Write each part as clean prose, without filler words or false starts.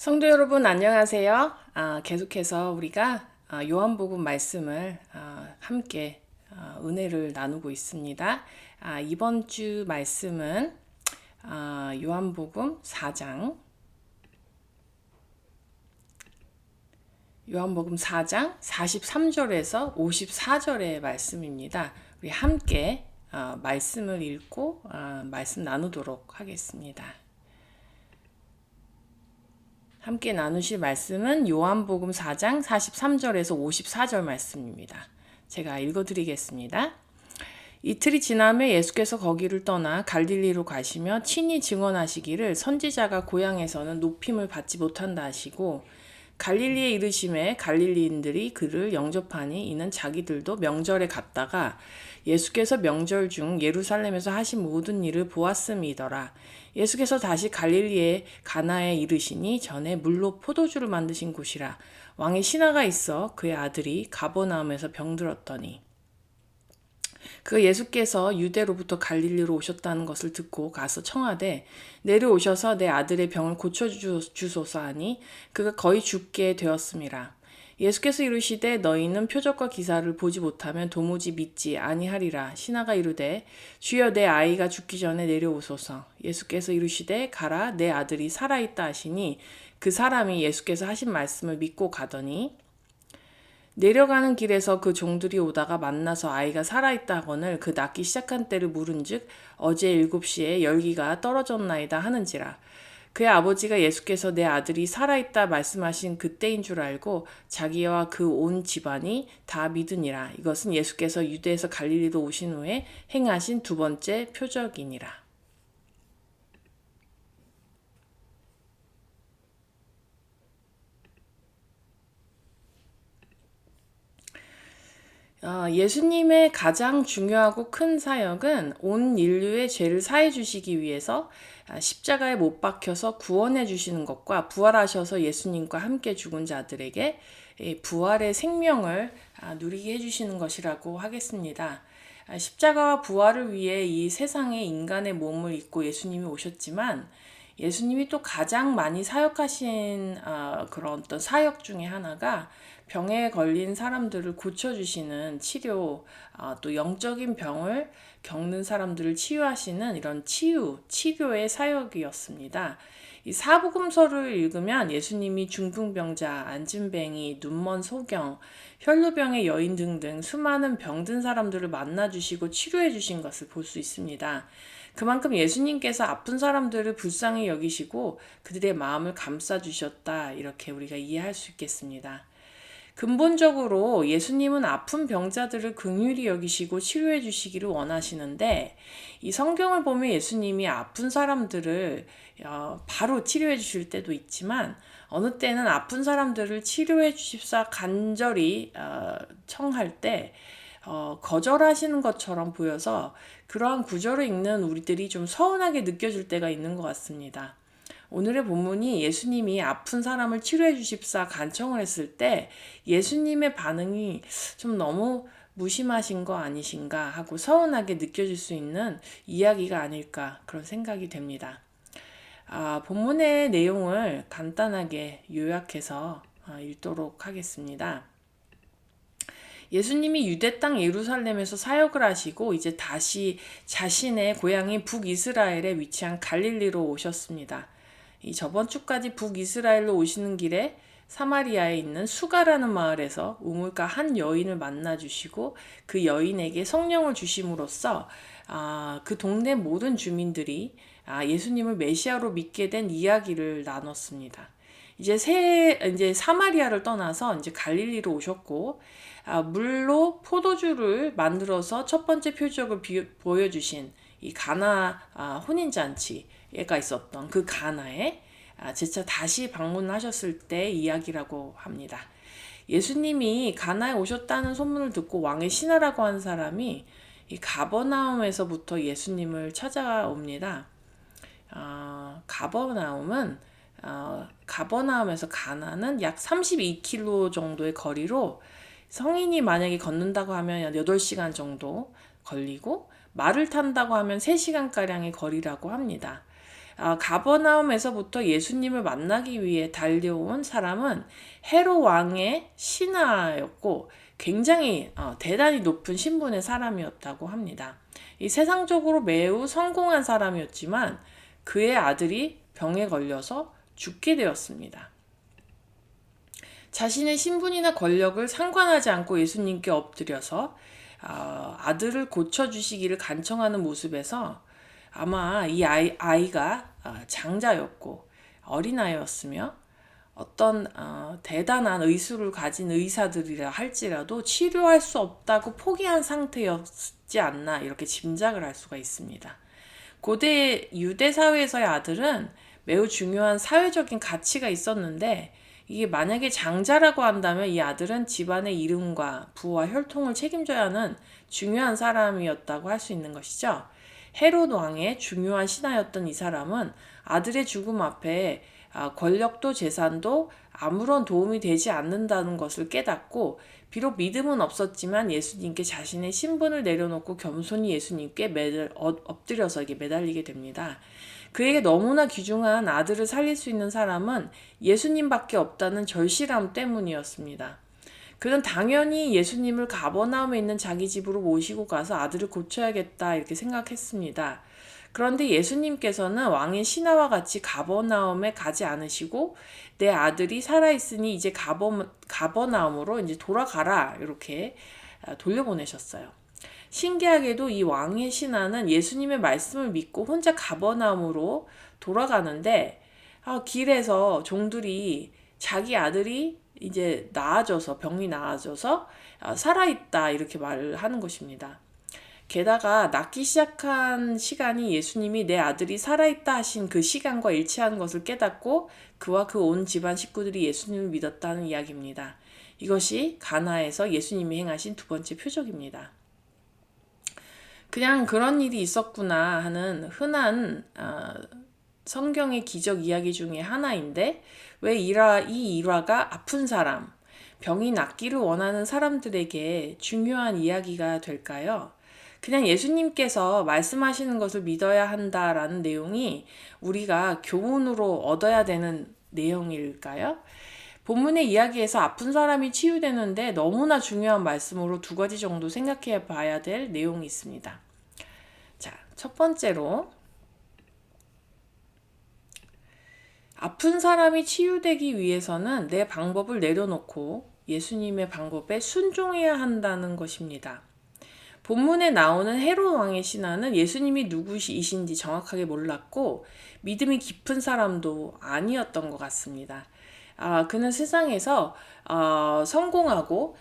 성도 여러분 안녕하세요. 계속해서 우리가 요한복음 말씀을 함께 은혜를 나누고 있습니다. 이번 주 말씀은 요한복음 4장 43절에서 54절의 말씀입니다. 우리 함께 말씀을 읽고 말씀 나누도록 하겠습니다. 함께 나누실 말씀은 요한복음 4장 43절에서 54절 말씀입니다. 제가 읽어드리겠습니다. 이틀이 지나며 예수께서 거기를 떠나 갈릴리로 가시며 친히 증언하시기를 선지자가 고향에서는 높임을 받지 못한다 하시고 갈릴리에 이르심에 갈릴리인들이 그를 영접하니 이는 자기들도 명절에 갔다가 예수께서 명절 중 예루살렘에서 하신 모든 일을 보았음이더라. 예수께서 다시 갈릴리의 가나에 이르시니 전에 물로 포도주를 만드신 곳이라. 왕의 신하가 있어 그의 아들이 가버나움에서 병들었더니 그 예수께서 유대로부터 갈릴리로 오셨다는 것을 듣고 가서 청하되 내려오셔서 내 아들의 병을 고쳐주소서 하니 그가 거의 죽게 되었음이라. 예수께서 이르시되 너희는 표적과 기사를 보지 못하면 도무지 믿지 아니하리라. 신하가 이르되 주여 내 아이가 죽기 전에 내려오소서. 예수께서 이르시되 가라 내 아들이 살아있다 하시니 그 사람이 예수께서 하신 말씀을 믿고 가더니 내려가는 길에서 그 종들이 오다가 만나서 아이가 살아있다 하거늘 그 낳기 시작한 때를 물은즉 어제 7시에 열기가 떨어졌나이다 하는지라. 그의 아버지가 예수께서 내 아들이 살아있다 말씀하신 그때인 줄 알고 자기와 그 온 집안이 다 믿으니라. 이것은 예수께서 유대에서 갈릴리로 오신 후에 행하신 두 번째 표적이니라. 예수님의 가장 중요하고 큰 사역은 온 인류의 죄를 사해 주시기 위해서 십자가에 못 박혀서 구원해 주시는 것과 부활하셔서 예수님과 함께 죽은 자들에게 부활의 생명을 누리게 해주시는 것이라고 하겠습니다. 십자가와 부활을 위해 이 세상에 인간의 몸을 입고 예수님이 오셨지만 예수님이 또 가장 많이 사역하신 그런 어떤 사역 중에 하나가 병에 걸린 사람들을 고쳐주시는 치료, 또 영적인 병을 겪는 사람들을 치유하시는 이런 치료의 사역이었습니다. 이 사복음서를 읽으면 예수님이 중풍병자, 안진뱅이, 눈먼 소경, 혈루병의 여인 등등 수많은 병든 사람들을 만나주시고 치료해주신 것을 볼 수 있습니다. 그만큼 예수님께서 아픈 사람들을 불쌍히 여기시고 그들의 마음을 감싸주셨다, 이렇게 우리가 이해할 수 있겠습니다. 근본적으로 예수님은 아픈 병자들을 긍휼히 여기시고 치료해 주시기를 원하시는데 이 성경을 보면 예수님이 아픈 사람들을 바로 치료해 주실 때도 있지만 어느 때는 아픈 사람들을 치료해 주십사 간절히 청할 때 거절하시는 것처럼 보여서 그러한 구절을 읽는 우리들이 좀 서운하게 느껴질 때가 있는 것 같습니다. 오늘의 본문이 예수님이 아픈 사람을 치료해 주십사 간청을 했을 때 예수님의 반응이 좀 너무 무심하신 거 아니신가 하고 서운하게 느껴질 수 있는 이야기가 아닐까, 그런 생각이 됩니다. 본문의 내용을 간단하게 요약해서 읽도록 하겠습니다. 예수님이 유대 땅 예루살렘에서 사역을 하시고 이제 다시 자신의 고향인 북이스라엘에 위치한 갈릴리로 오셨습니다. 저번 주까지 북이스라엘로 오시는 길에 사마리아에 있는 수가라는 마을에서 우물가 한 여인을 만나 주시고 그 여인에게 성령을 주심으로써 그 동네 모든 주민들이 예수님을 메시아로 믿게 된 이야기를 나눴습니다. 이제 사마리아를 떠나서 이제 갈릴리로 오셨고 물로 포도주를 만들어서 첫 번째 표적을 보여주신 이 가나 혼인잔치가 있었던 그 가나에 재차 다시 방문하셨을 때 이야기라고 합니다. 예수님이 가나에 오셨다는 소문을 듣고 왕의 신하라고 한 사람이 이 가버나움에서부터 예수님을 찾아옵니다. 가버나움에서 가나는 약 32km 정도의 거리로 성인이 만약에 걷는다고 하면 8시간 정도 걸리고 말을 탄다고 하면 3시간가량의 거리라고 합니다. 가버나움에서부터 예수님을 만나기 위해 달려온 사람은 헤롯 왕의 신하였고 굉장히 대단히 높은 신분의 사람이었다고 합니다. 이 세상적으로 매우 성공한 사람이었지만 그의 아들이 병에 걸려서 죽게 되었습니다. 자신의 신분이나 권력을 상관하지 않고 예수님께 엎드려서 아들을 고쳐주시기를 간청하는 모습에서 아마 이 아이가 장자였고 어린아이였으며 어떤 대단한 의술을 가진 의사들이라 할지라도 치료할 수 없다고 포기한 상태였지 않나 이렇게 짐작을 할 수가 있습니다. 고대 유대 사회에서의 아들은 매우 중요한 사회적인 가치가 있었는데 이게 만약에 장자라고 한다면 이 아들은 집안의 이름과 부와 혈통을 책임져야 하는 중요한 사람이었다고 할 수 있는 것이죠. 헤롯 왕의 중요한 신하였던 이 사람은 아들의 죽음 앞에 권력도 재산도 아무런 도움이 되지 않는다는 것을 깨닫고 비록 믿음은 없었지만 예수님께 자신의 신분을 내려놓고 겸손히 예수님께 엎드려서 매달리게 됩니다. 그에게 너무나 귀중한 아들을 살릴 수 있는 사람은 예수님밖에 없다는 절실함 때문이었습니다. 그는 당연히 예수님을 가버나움에 있는 자기 집으로 모시고 가서 아들을 고쳐야겠다 이렇게 생각했습니다. 그런데 예수님께서는 왕의 신하와 같이 가버나움에 가지 않으시고 내 아들이 살아있으니 이제 가버나움으로 이제 돌아가라 이렇게 돌려보내셨어요. 신기하게도 이 왕의 신하는 예수님의 말씀을 믿고 혼자 가버나움으로 돌아가는데 길에서 종들이 자기 아들이 이제 병이 나아져서 살아있다 이렇게 말을 하는 것입니다. 게다가 낫기 시작한 시간이 예수님이 내 아들이 살아있다 하신 그 시간과 일치하는 것을 깨닫고 그와 그 온 집안 식구들이 예수님을 믿었다는 이야기입니다. 이것이 가나에서 예수님이 행하신 두 번째 표적입니다. 그냥 그런 일이 있었구나 하는 흔한 성경의 기적 이야기 중에 하나인데 왜 이 일화가 아픈 사람, 병이 낫기를 원하는 사람들에게 중요한 이야기가 될까요? 그냥 예수님께서 말씀하시는 것을 믿어야 한다라는 내용이 우리가 교훈으로 얻어야 되는 내용일까요? 본문의 이야기에서 아픈 사람이 치유되는데 너무나 중요한 말씀으로 두 가지 정도 생각해 봐야 될 내용이 있습니다. 자, 첫 번째로 아픈 사람이 치유되기 위해서는 내 방법을 내려놓고 예수님의 방법에 순종해야 한다는 것입니다. 본문에 나오는 헤롯 왕의 신하는 예수님이 누구이신지 정확하게 몰랐고 믿음이 깊은 사람도 아니었던 것 같습니다. 그는 세상에서 성공하고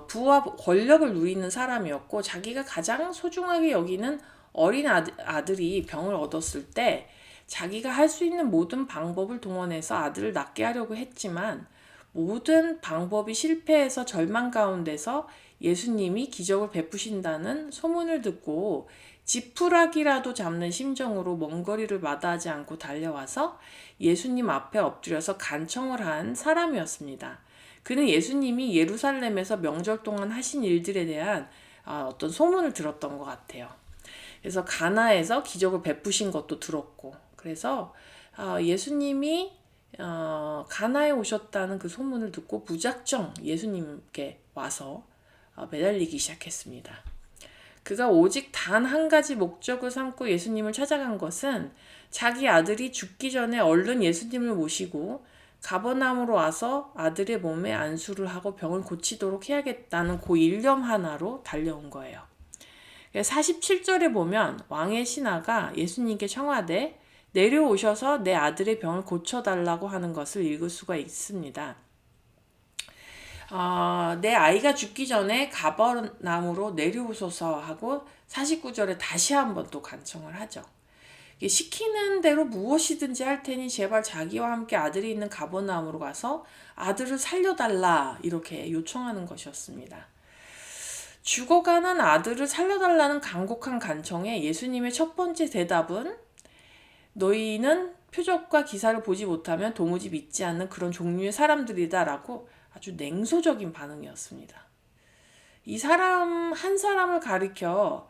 부와 권력을 누리는 사람이었고 자기가 가장 소중하게 여기는 어린 아들이 병을 얻었을 때 자기가 할 수 있는 모든 방법을 동원해서 아들을 낫게 하려고 했지만 모든 방법이 실패해서 절망 가운데서 예수님이 기적을 베푸신다는 소문을 듣고 지푸라기라도 잡는 심정으로 먼 거리를 마다하지 않고 달려와서 예수님 앞에 엎드려서 간청을 한 사람이었습니다. 그는 예수님이 예루살렘에서 명절 동안 하신 일들에 대한 어떤 소문을 들었던 것 같아요. 그래서 가나에서 기적을 베푸신 것도 들었고 그래서 예수님이 가나에 오셨다는 그 소문을 듣고 무작정 예수님께 와서 매달리기 시작했습니다. 그가 오직 단 한 가지 목적을 삼고 예수님을 찾아간 것은 자기 아들이 죽기 전에 얼른 예수님을 모시고 가버나움으로 와서 아들의 몸에 안수를 하고 병을 고치도록 해야겠다는 그 일념 하나로 달려온 거예요. 47절에 보면 왕의 신하가 예수님께 청하되 내려오셔서 내 아들의 병을 고쳐달라고 하는 것을 읽을 수가 있습니다. 내 아이가 죽기 전에 가버나움으로 내려오소서 하고 49절에 다시 한번 또 간청을 하죠. 시키는 대로 무엇이든지 할 테니 제발 자기와 함께 아들이 있는 가버나움으로 가서 아들을 살려달라 이렇게 요청하는 것이었습니다. 죽어가는 아들을 살려달라는 간곡한 간청에 예수님의 첫 번째 대답은 너희는 표적과 기사를 보지 못하면 도무지 믿지 않는 그런 종류의 사람들이다라고 아주 냉소적인 반응이었습니다. 이 사람 한 사람을 가리켜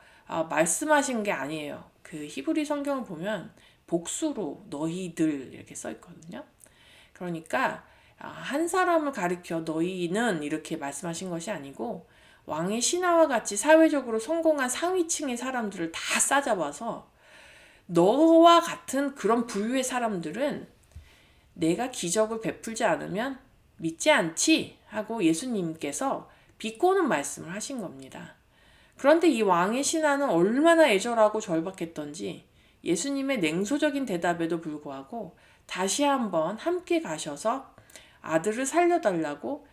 말씀하신 게 아니에요. 그 히브리 성경을 보면 복수로 너희들 이렇게 써 있거든요. 그러니까 한 사람을 가리켜 너희는 이렇게 말씀하신 것이 아니고 왕의 신하와 같이 사회적으로 성공한 상위층의 사람들을 다 싸잡아서 너와 같은 그런 부류의 사람들은 내가 기적을 베풀지 않으면 믿지 않지 하고 예수님께서 비꼬는 말씀을 하신 겁니다. 그런데 이 왕의 신하는 얼마나 애절하고 절박했던지 예수님의 냉소적인 대답에도 불구하고 다시 한번 함께 가셔서 아들을 살려달라고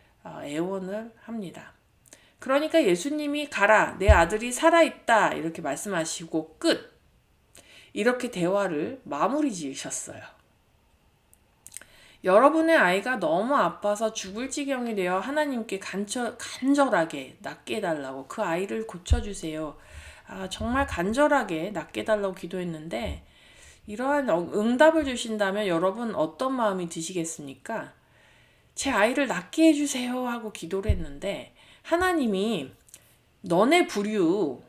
애원을 합니다. 그러니까 예수님이 가라, 내 아들이 살아있다 이렇게 말씀하시고 끝. 이렇게 대화를 마무리 지으셨어요. 여러분의 아이가 너무 아파서 죽을 지경이 되어 하나님께 간절하게 낫게 해달라고 그 아이를 고쳐주세요. 정말 간절하게 낫게 해달라고 기도했는데 이러한 응답을 주신다면 여러분 어떤 마음이 드시겠습니까? 제 아이를 낫게 해주세요 하고 기도를 했는데 하나님이 너네 부류,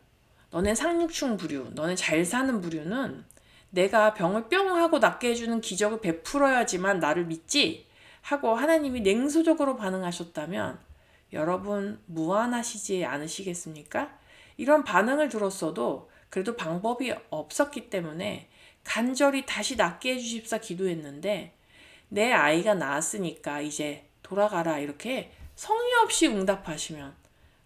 너네 상류층 부류, 너네 잘 사는 부류는 내가 병을 뿅 하고 낫게 해주는 기적을 베풀어야지만 나를 믿지 하고 하나님이 냉소적으로 반응하셨다면 여러분 무안하시지 않으시겠습니까? 이런 반응을 들었어도 그래도 방법이 없었기 때문에 간절히 다시 낫게 해주십사 기도했는데 내 아이가 나았으니까 이제 돌아가라 이렇게 성의 없이 응답하시면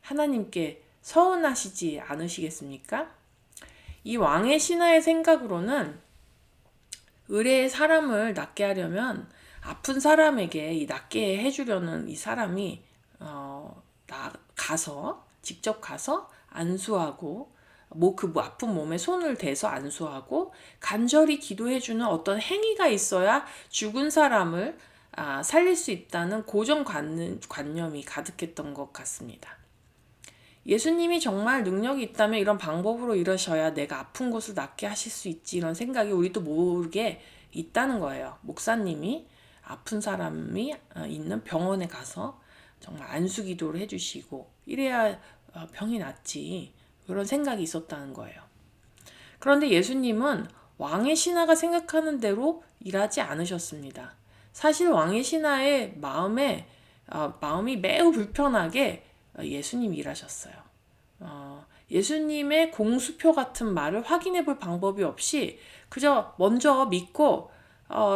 하나님께 서운하시지 않으시겠습니까? 이 왕의 신하의 생각으로는 의뢰의 사람을 낫게 하려면 아픈 사람에게 이 낫게 해주려는 이 사람이 직접 가서 안수하고 아픈 몸에 손을 대서 안수하고 간절히 기도해주는 어떤 행위가 있어야 죽은 사람을 살릴 수 있다는 고정관념이 가득했던 것 같습니다. 예수님이 정말 능력이 있다면 이런 방법으로 이러셔야 내가 아픈 곳을 낫게 하실 수 있지 이런 생각이 우리도 모르게 있다는 거예요. 목사님이 아픈 사람이 있는 병원에 가서 정말 안수기도를 해주시고 이래야 병이 낫지 그런 생각이 있었다는 거예요. 그런데 예수님은 왕의 신하가 생각하는 대로 일하지 않으셨습니다. 사실 왕의 신하의 마음이 매우 불편하게 예수님이 일하셨어요. 예수님의 공수표 같은 말을 확인해 볼 방법이 없이 그저 먼저 믿고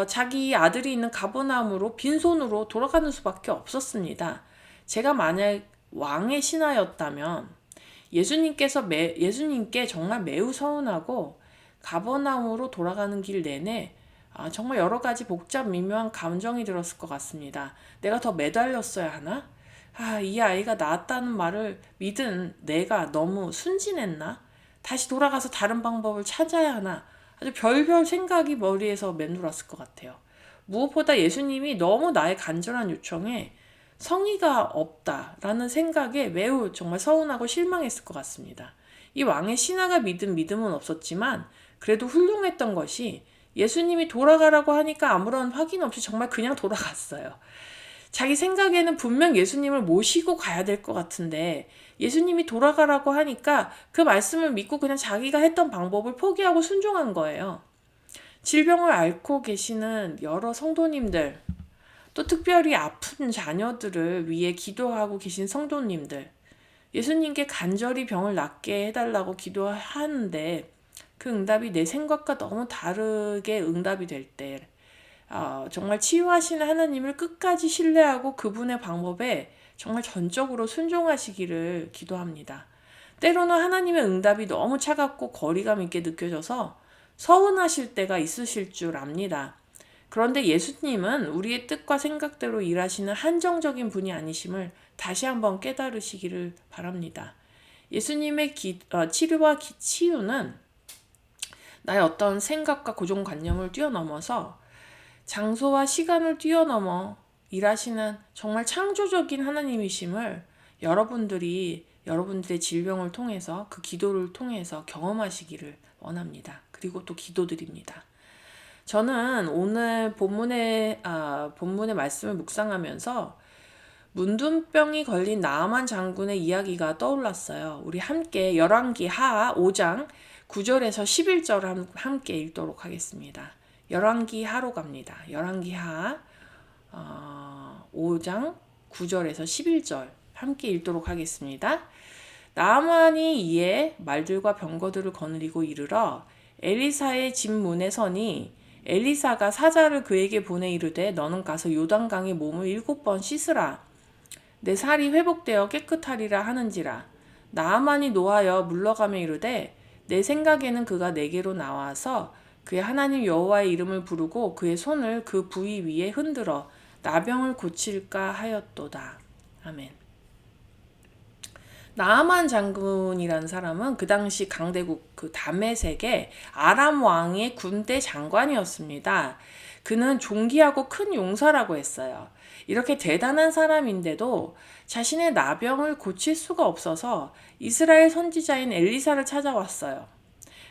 자기 아들이 있는 가버나움으로 빈손으로 돌아가는 수밖에 없었습니다. 제가 만약 왕의 신하였다면 예수님께 정말 매우 서운하고 가버나움으로 돌아가는 길 내내 정말 여러 가지 복잡 미묘한 감정이 들었을 것 같습니다. 내가 더 매달렸어야 하나? 이 아이가 나았다는 말을 믿은 내가 너무 순진했나? 다시 돌아가서 다른 방법을 찾아야 하나? 아주 별별 생각이 머리에서 맴돌았을 것 같아요. 무엇보다 예수님이 너무 나의 간절한 요청에 성의가 없다라는 생각에 매우 정말 서운하고 실망했을 것 같습니다. 이 왕의 신하가 믿은 믿음은 없었지만 그래도 훌륭했던 것이 예수님이 돌아가라고 하니까 아무런 확인 없이 정말 그냥 돌아갔어요. 자기 생각에는 분명 예수님을 모시고 가야 될 것 같은데 예수님이 돌아가라고 하니까 그 말씀을 믿고 그냥 자기가 했던 방법을 포기하고 순종한 거예요. 질병을 앓고 계시는 여러 성도님들, 또 특별히 아픈 자녀들을 위해 기도하고 계신 성도님들, 예수님께 간절히 병을 낫게 해달라고 기도하는데 그 응답이 내 생각과 너무 다르게 응답이 될 때 정말 치유하시는 하나님을 끝까지 신뢰하고 그분의 방법에 정말 전적으로 순종하시기를 기도합니다. 때로는 하나님의 응답이 너무 차갑고 거리감 있게 느껴져서 서운하실 때가 있으실 줄 압니다. 그런데 예수님은 우리의 뜻과 생각대로 일하시는 한정적인 분이 아니심을 다시 한번 깨달으시기를 바랍니다. 예수님의 치료와 치유는 나의 어떤 생각과 고정관념을 뛰어넘어서 장소와 시간을 뛰어넘어 일하시는 정말 창조적인 하나님이심을 여러분들의 질병을 통해서 그 기도를 통해서 경험하시기를 원합니다. 그리고 또 기도드립니다. 저는 오늘 본문의 말씀을 묵상하면서 문둥병이 걸린 나아만 장군의 이야기가 떠올랐어요. 우리 함께 열왕기 하 5장 9절에서 11절을 함께 읽도록 하겠습니다. 열왕기하로 갑니다. 열왕기하 5장 9절에서 11절 함께 읽도록 하겠습니다. 나아만이 이에 말들과 병거들을 거느리고 이르러 엘리사의 집 문에 서니 엘리사가 사자를 그에게 보내 이르되 너는 가서 요단강에 몸을 7번 씻으라. 내 살이 회복되어 깨끗하리라 하는지라. 나아만이 노하여 물러가며 이르되 내 생각에는 그가 내게로 나와서 그의 하나님 여호와의 이름을 부르고 그의 손을 그 부위 위에 흔들어 나병을 고칠까 하였도다. 아멘. 나아만 장군이라는 사람은 그 당시 강대국 그 다메섹의 아람 왕의 군대 장관이었습니다. 그는 존귀하고 큰 용사라고 했어요. 이렇게 대단한 사람인데도 자신의 나병을 고칠 수가 없어서 이스라엘 선지자인 엘리사를 찾아왔어요.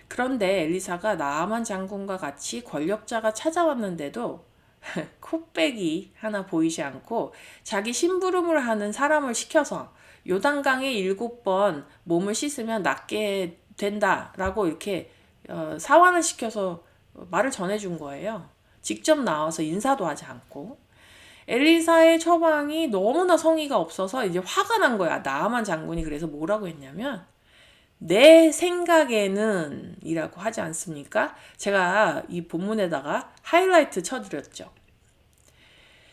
그런데 엘리사가 나아만 장군과 같이 권력자가 찾아왔는데도 코빼기 하나 보이지 않고 자기 심부름을 하는 사람을 시켜서 요단강에 7번 몸을 씻으면 낫게 된다라고 이렇게 사환을 시켜서 말을 전해준 거예요. 직접 나와서 인사도 하지 않고. 엘리사의 처방이 너무나 성의가 없어서 이제 화가 난 거야. 나아만 장군이 그래서 뭐라고 했냐면 내 생각에는 이라고 하지 않습니까? 제가 이 본문에다가 하이라이트 쳐드렸죠.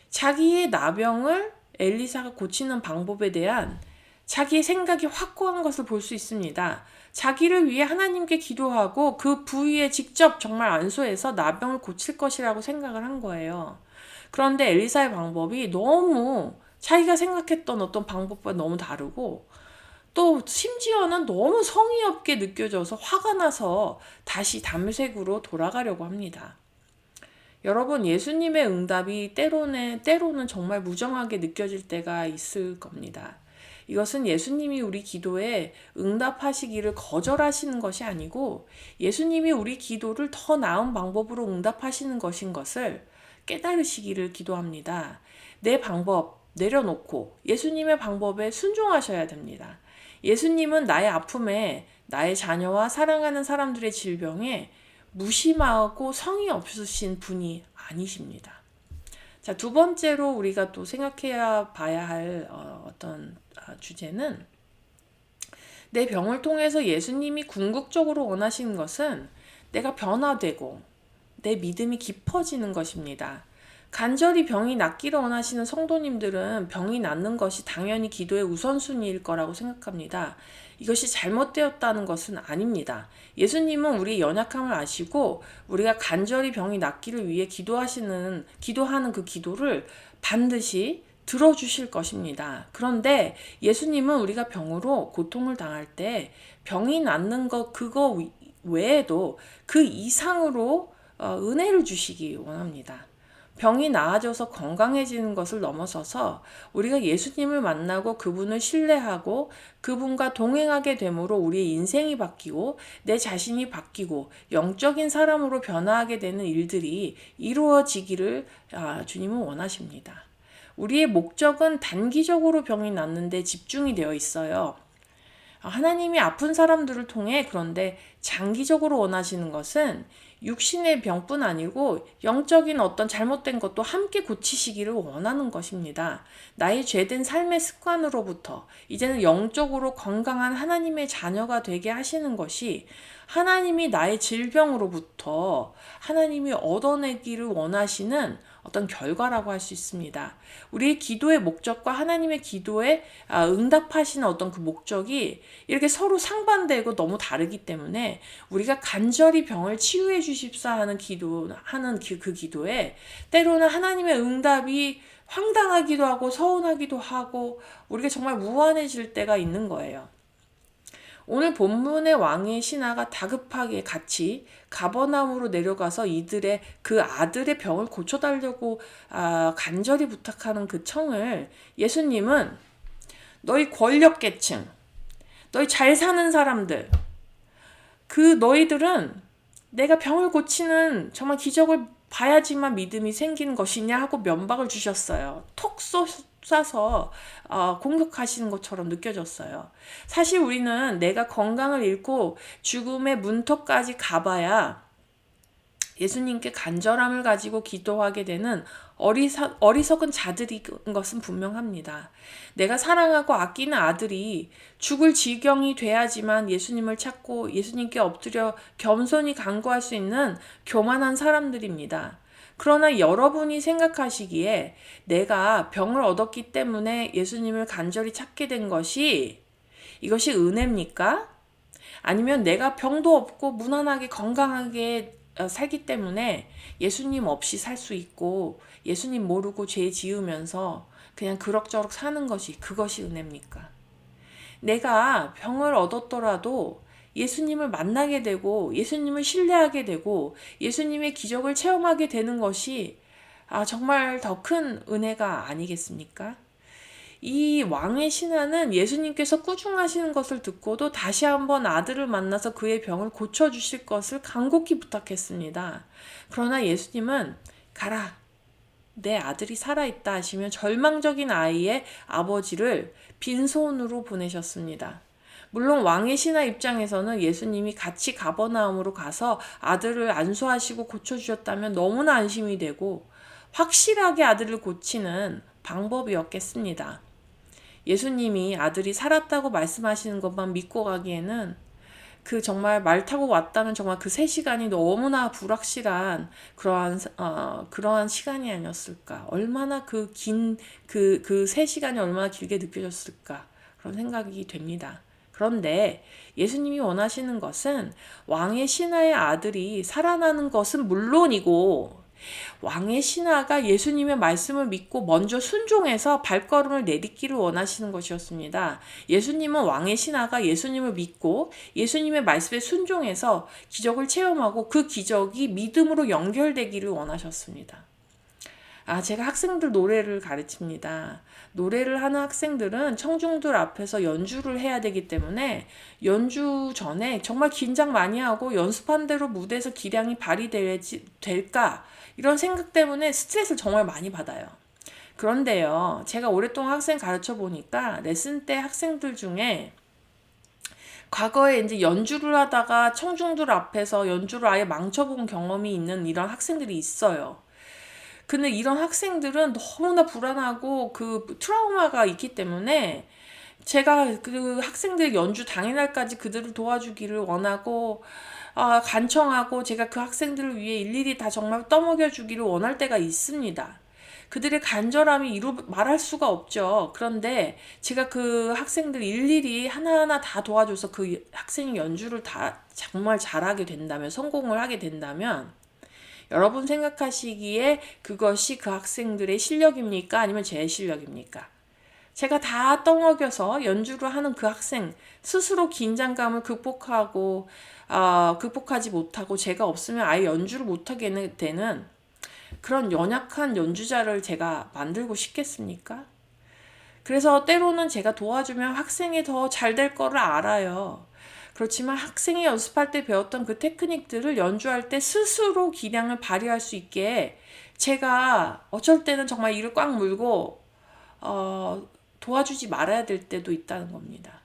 자기의 나병을 엘리사가 고치는 방법에 대한 자기의 생각이 확고한 것을 볼 수 있습니다. 자기를 위해 하나님께 기도하고 그 부위에 직접 정말 안수해서 나병을 고칠 것이라고 생각을 한 거예요. 그런데 엘리사의 방법이 너무 자기가 생각했던 어떤 방법과 너무 다르고 또 심지어는 너무 성의 없게 느껴져서 화가 나서 다시 다메섹으로 돌아가려고 합니다. 여러분, 예수님의 응답이 때로는 정말 무정하게 느껴질 때가 있을 겁니다. 이것은 예수님이 우리 기도에 응답하시기를 거절하시는 것이 아니고 예수님이 우리 기도를 더 나은 방법으로 응답하시는 것인 것을 깨달으시기를 기도합니다. 내 방법 내려놓고 예수님의 방법에 순종하셔야 됩니다. 예수님은 나의 아픔에, 나의 자녀와 사랑하는 사람들의 질병에 무심하고 성의 없으신 분이 아니십니다. 자, 두 번째로 우리가 또 생각해야 봐야 할 어떤 주제는 내 병을 통해서 예수님이 궁극적으로 원하시는 것은 내가 변화되고 내 믿음이 깊어지는 것입니다. 간절히 병이 낫기를 원하시는 성도님들은 병이 낫는 것이 당연히 기도의 우선순위일 거라고 생각합니다. 이것이 잘못되었다는 것은 아닙니다. 예수님은 우리의 연약함을 아시고 우리가 간절히 병이 낫기를 위해 기도하는 그 기도를 반드시 들어주실 것입니다. 그런데 예수님은 우리가 병으로 고통을 당할 때 병이 낫는 것 그거 외에도 그 이상으로 은혜를 주시기 원합니다. 병이 나아져서 건강해지는 것을 넘어서서 우리가 예수님을 만나고 그분을 신뢰하고 그분과 동행하게 됨으로 우리의 인생이 바뀌고 내 자신이 바뀌고 영적인 사람으로 변화하게 되는 일들이 이루어지기를 주님은 원하십니다. 우리의 목적은 단기적으로 병이 낫는데 집중이 되어 있어요. 하나님이 아픈 사람들을 통해 그런데 장기적으로 원하시는 것은 육신의 병뿐 아니고 영적인 어떤 잘못된 것도 함께 고치시기를 원하는 것입니다. 나의 죄된 삶의 습관으로부터 이제는 영적으로 건강한 하나님의 자녀가 되게 하시는 것이 하나님이 나의 질병으로부터 하나님이 얻어내기를 원하시는 어떤 결과라고 할 수 있습니다. 우리의 기도의 목적과 하나님의 기도에 응답하시는 어떤 그 목적이 이렇게 서로 상반되고 너무 다르기 때문에 우리가 간절히 병을 치유해 주십사 하는 기도하는 그 기도에 때로는 하나님의 응답이 황당하기도 하고 서운하기도 하고 우리가 정말 무한해질 때가 있는 거예요. 오늘 본문의 왕의 신하가 다급하게 같이 가버나움으로 내려가서 이들의 그 아들의 병을 고쳐달라고 간절히 부탁하는 그 청을 예수님은 너희 권력계층, 너희 잘 사는 사람들, 그 너희들은 내가 병을 고치는 정말 기적을 봐야지만 믿음이 생기는 것이냐 하고 면박을 주셨어요. 톡 쏴서 공격하시는 것처럼 느껴졌어요. 사실 우리는 내가 건강을 잃고 죽음의 문턱까지 가봐야 예수님께 간절함을 가지고 기도하게 되는 어리석은 자들인 것은 분명합니다. 내가 사랑하고 아끼는 아들이 죽을 지경이 돼야지만 예수님을 찾고 예수님께 엎드려 겸손히 간구할 수 있는 교만한 사람들입니다. 그러나 여러분이 생각하시기에 내가 병을 얻었기 때문에 예수님을 간절히 찾게 된 이것이 은혜입니까? 아니면 내가 병도 없고 무난하게 건강하게 살기 때문에 예수님 없이 살 수 있고 예수님 모르고 죄 지으면서 그냥 그럭저럭 사는 그것이 은혜입니까? 내가 병을 얻었더라도 예수님을 만나게 되고 예수님을 신뢰하게 되고 예수님의 기적을 체험하게 되는 것이 정말 더 큰 은혜가 아니겠습니까? 이 왕의 신하는 예수님께서 꾸중하시는 것을 듣고도 다시 한번 아들을 만나서 그의 병을 고쳐주실 것을 간곡히 부탁했습니다. 그러나 예수님은 가라, 내 아들이 살아있다 하시며 절망적인 아이의 아버지를 빈손으로 보내셨습니다. 물론 왕의 신하 입장에서는 예수님이 같이 가버나움으로 가서 아들을 안수하시고 고쳐주셨다면 너무나 안심이 되고 확실하게 아들을 고치는 방법이었겠습니다. 예수님이 아들이 살았다고 말씀하시는 것만 믿고 가기에는 정말 말 타고 왔다는 정말 그 3시간이 너무나 불확실한 그러한 시간이 아니었을까. 얼마나 그 3시간이 얼마나 길게 느껴졌을까. 그런 생각이 됩니다. 그런데 예수님이 원하시는 것은 왕의 신하의 아들이 살아나는 것은 물론이고 왕의 신하가 예수님의 말씀을 믿고 먼저 순종해서 발걸음을 내딛기를 원하시는 것이었습니다. 예수님은 왕의 신하가 예수님을 믿고 예수님의 말씀에 순종해서 기적을 체험하고 그 기적이 믿음으로 연결되기를 원하셨습니다. 제가 학생들 노래를 가르칩니다. 노래를 하는 학생들은 청중들 앞에서 연주를 해야 되기 때문에 연주 전에 정말 긴장 많이 하고 연습한 대로 무대에서 기량이 발휘될까 이런 생각 때문에 스트레스를 정말 많이 받아요. 그런데요, 제가 오랫동안 학생 가르쳐 보니까 레슨 때 학생들 중에 과거에 이제 연주를 하다가 청중들 앞에서 연주를 아예 망쳐본 경험이 있는 이런 학생들이 있어요. 근데 이런 학생들은 너무나 불안하고 그 트라우마가 있기 때문에 제가 그 학생들 연주 당일날까지 그들을 도와주기를 원하고 간청하고 제가 그 학생들을 위해 일일이 다 정말 떠먹여주기를 원할 때가 있습니다. 그들의 간절함이 말할 수가 없죠. 그런데 제가 그 학생들 일일이 하나하나 다 도와줘서 그 학생의 연주를 다 정말 잘하게 된다면, 성공을 하게 된다면 여러분 생각하시기에 그것이 그 학생들의 실력입니까? 아니면 제 실력입니까? 제가 다 떠먹여서 연주를 하는 그 학생 스스로 긴장감을 극복하지 못하고 제가 없으면 아예 연주를 못하게 되는 그런 연약한 연주자를 제가 만들고 싶겠습니까? 그래서 때로는 제가 도와주면 학생이 더 잘 될 거를 알아요. 그렇지만 학생이 연습할 때 배웠던 그 테크닉들을 연주할 때 스스로 기량을 발휘할 수 있게 제가 어쩔 때는 정말 이를 꽉 물고 도와주지 말아야 될 때도 있다는 겁니다.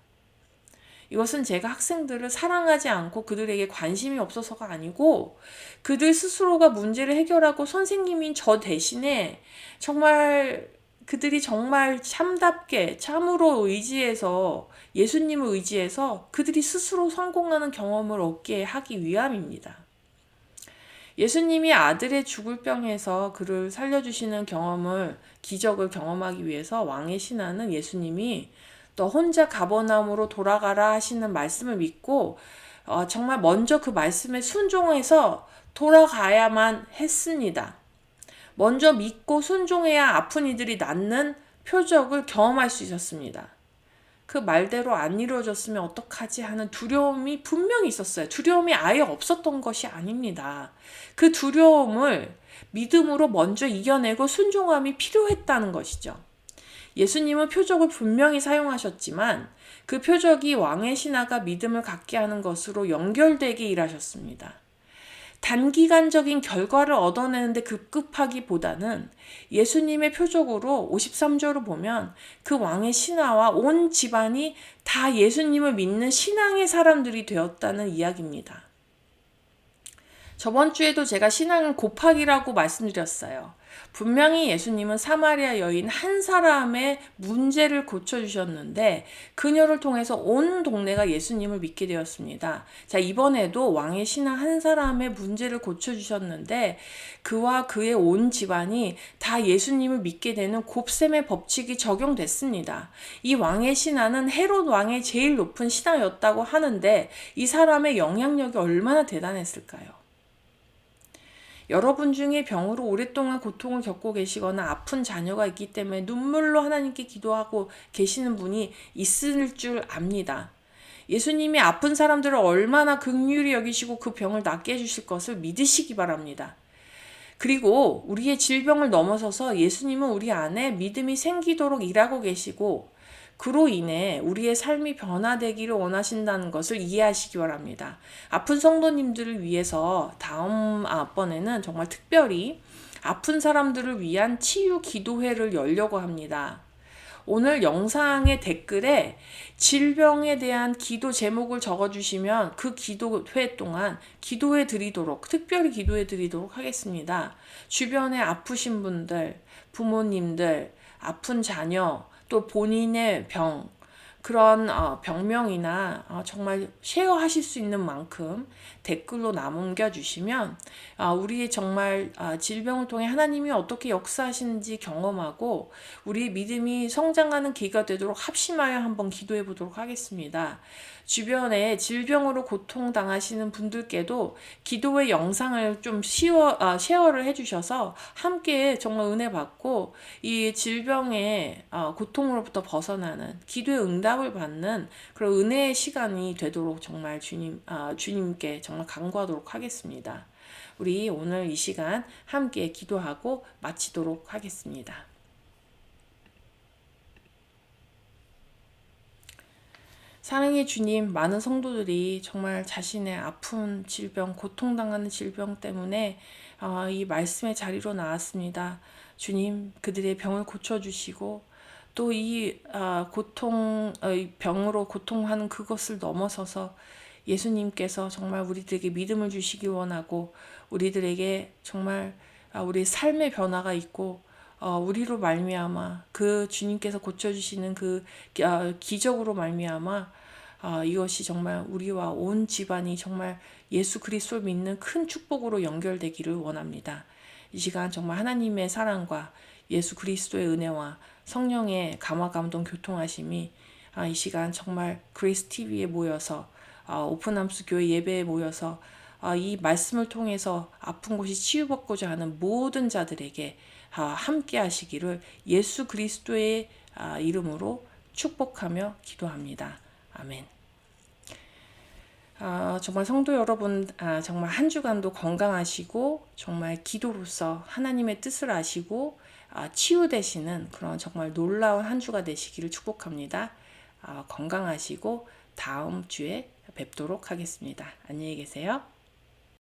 이것은 제가 학생들을 사랑하지 않고 그들에게 관심이 없어서가 아니고 그들 스스로가 문제를 해결하고 선생님인 저 대신에 그들이 정말 참답게 참으로 예수님을 의지해서 그들이 스스로 성공하는 경험을 얻게 하기 위함입니다. 예수님이 아들의 죽을 병에서 그를 살려주시는 기적을 경험하기 위해서 왕의 신하는 예수님이 너 혼자 가버나움으로 돌아가라 하시는 말씀을 믿고 정말 먼저 그 말씀에 순종해서 돌아가야만 했습니다. 먼저 믿고 순종해야 아픈 이들이 낫는 표적을 경험할 수 있었습니다. 그 말대로 안 이루어졌으면 어떡하지 하는 두려움이 분명히 있었어요. 두려움이 아예 없었던 것이 아닙니다. 그 두려움을 믿음으로 먼저 이겨내고 순종함이 필요했다는 것이죠. 예수님은 표적을 분명히 사용하셨지만 그 표적이 왕의 신하가 믿음을 갖게 하는 것으로 연결되게 일하셨습니다. 단기간적인 결과를 얻어내는데 급급하기보다는 예수님의 표적으로 53절을 보면 그 왕의 신하와 온 집안이 다 예수님을 믿는 신앙의 사람들이 되었다는 이야기입니다. 저번 주에도 제가 신앙은 곱하기라고 말씀드렸어요. 분명히 예수님은 사마리아 여인 한 사람의 문제를 고쳐주셨는데 그녀를 통해서 온 동네가 예수님을 믿게 되었습니다. 자, 이번에도 왕의 신하 한 사람의 문제를 고쳐주셨는데 그와 그의 온 집안이 다 예수님을 믿게 되는 곱셈의 법칙이 적용됐습니다. 이 왕의 신하는 헤롯 왕의 제일 높은 신하였다고 하는데 이 사람의 영향력이 얼마나 대단했을까요? 여러분 중에 병으로 오랫동안 고통을 겪고 계시거나 아픈 자녀가 있기 때문에 눈물로 하나님께 기도하고 계시는 분이 있을 줄 압니다. 예수님이 아픈 사람들을 얼마나 긍휼히 여기시고 그 병을 낫게 해주실 것을 믿으시기 바랍니다. 그리고 우리의 질병을 넘어서서 예수님은 우리 안에 믿음이 생기도록 일하고 계시고 그로 인해 우리의 삶이 변화되기를 원하신다는 것을 이해하시기 바랍니다. 아픈 성도님들을 위해서 다음번에는 정말 특별히 아픈 사람들을 위한 치유 기도회를 열려고 합니다. 오늘 영상의 댓글에 질병에 대한 기도 제목을 적어주시면 그 기도회 동안 기도해 드리도록, 특별히 기도해 드리도록 하겠습니다. 주변에 아프신 분들, 부모님들, 아픈 자녀, 또 본인의 병, 그런 병명이나 정말 쉐어하실 수 있는 만큼 댓글로 남겨주시면 우리의 정말 질병을 통해 하나님이 어떻게 역사하시는지 경험하고 우리의 믿음이 성장하는 계기가 되도록 합심하여 한번 기도해 보도록 하겠습니다. 주변에 질병으로 고통당하시는 분들께도 기도의 영상을 좀 쉐어를 해주셔서 함께 정말 은혜 받고 이 질병의 고통으로부터 벗어나는 기도의 응답을 받는 그런 은혜의 시간이 되도록 정말 주님께 정말 간구하도록 하겠습니다. 우리 오늘 이 시간 함께 기도하고 마치도록 하겠습니다. 사랑의 주님, 많은 성도들이 정말 자신의 아픈 질병, 고통당하는 질병 때문에 이 말씀의 자리로 나왔습니다. 주님, 그들의 병을 고쳐주시고 또 이 병으로 고통하는 그것을 넘어서서 예수님께서 정말 우리들에게 믿음을 주시기 원하고 우리들에게 정말 우리 삶의 변화가 있고 우리로 말미암아 그 주님께서 고쳐주시는 그 기적으로 말미암아 이것이 정말 우리와 온 집안이 정말 예수 그리스도를 믿는 큰 축복으로 연결되기를 원합니다. 이 시간 정말 하나님의 사랑과 예수 그리스도의 은혜와 성령의 감화 감동 교통하심이 이 시간 정말 그레이스 TV에 모여서 오픈함스 교회 예배에 모여서 이 말씀을 통해서 아픈 곳이 치유받고자 하는 모든 자들에게 함께 하시기를 예수 그리스도의 이름으로 축복하며 기도합니다. 아멘. 정말 성도 여러분, 정말 한 주간도 건강하시고 정말 기도로서 하나님의 뜻을 아시고 치유되시는 그런 정말 놀라운 한 주가 되시기를 축복합니다. 건강하시고 다음 주에 뵙도록 하겠습니다. 안녕히 계세요.